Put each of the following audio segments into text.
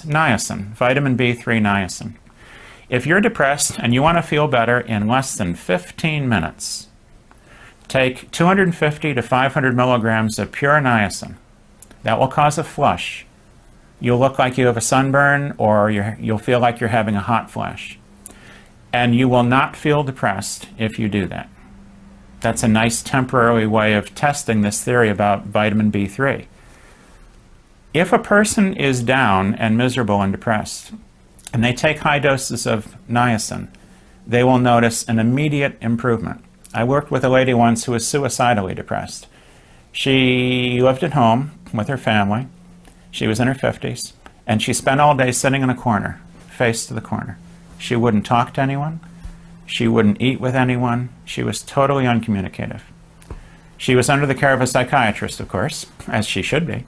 Niacin, vitamin B3 niacin. If you're depressed and you want to feel better in less than 15 minutes, take 250 to 500 milligrams of pure niacin. That will cause a flush. You'll look like you have a sunburn, or you'll feel like you're having a hot flash. And you will not feel depressed if you do that. That's a nice temporary way of testing this theory about vitamin B3. If a person is down and miserable and depressed, and they take high doses of niacin, they will notice an immediate improvement. I worked with a lady once who was suicidally depressed. She lived at home with her family. She was in her 50s, and she spent all day sitting in a corner, face to the corner. She wouldn't talk to anyone. She wouldn't eat with anyone. She was totally uncommunicative. She was under the care of a psychiatrist, of course, as she should be,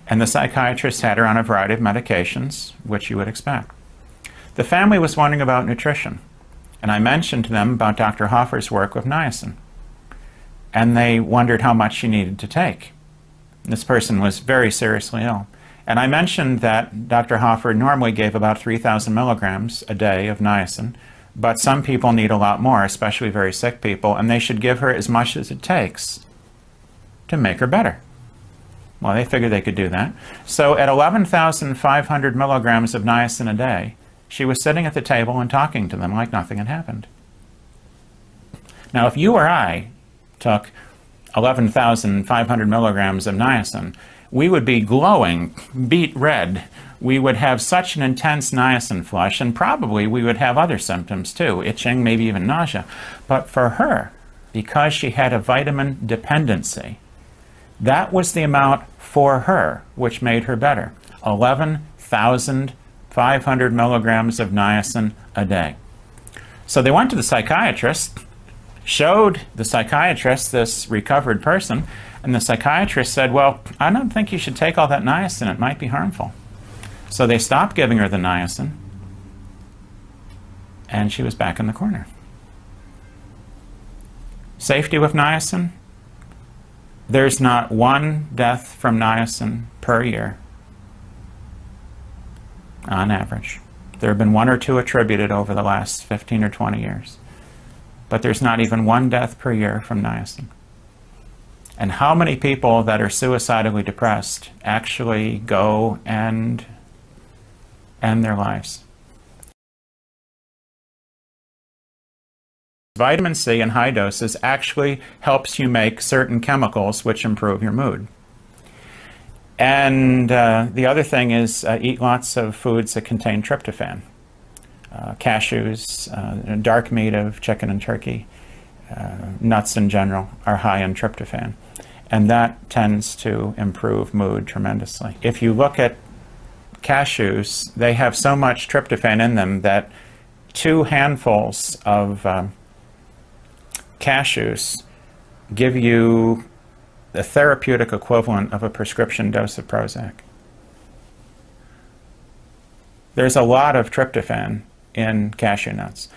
and the psychiatrist had her on a variety of medications, which you would expect. The family was wondering about nutrition, and I mentioned to them about Dr. Hoffer's work with niacin, and they wondered how much she needed to take. This person was very seriously ill. And I mentioned that Dr. Hoffer normally gave about 3,000 milligrams a day of niacin, but some people need a lot more, especially very sick people, and they should give her as much as it takes to make her better. Well, they figured they could do that. So at 11,500 milligrams of niacin a day, she was sitting at the table and talking to them like nothing had happened. Now, if you or I took 11,500 milligrams of niacin, we would be glowing, beet red. We would have such an intense niacin flush, and probably we would have other symptoms too, itching, maybe even nausea. But for her, because she had a vitamin dependency, that was the amount for her which made her better. 11,500 milligrams of niacin a day. So they went to the psychiatrist, showed the psychiatrist this recovered person, and the psychiatrist said, well, I don't think you should take all that niacin. It might be harmful. So they stopped giving her the niacin, and she was back in the corner. Safety with niacin? There's not one death from niacin per year, on average. There have been 1 or 2 attributed over the last 15 or 20 years. But there's not even 1 death per year from niacin. And how many people that are suicidally depressed actually go and end their lives? Vitamin C in high doses actually helps you make certain chemicals which improve your mood. And the other thing is eat lots of foods that contain tryptophan. Cashews, dark meat of chicken and turkey, nuts in general are high in tryptophan. And that tends to improve mood tremendously. If you look at cashews, they have so much tryptophan in them that 2 handfuls of cashews give you the therapeutic equivalent of a prescription dose of Prozac. There's a lot of tryptophan in cashew nuts.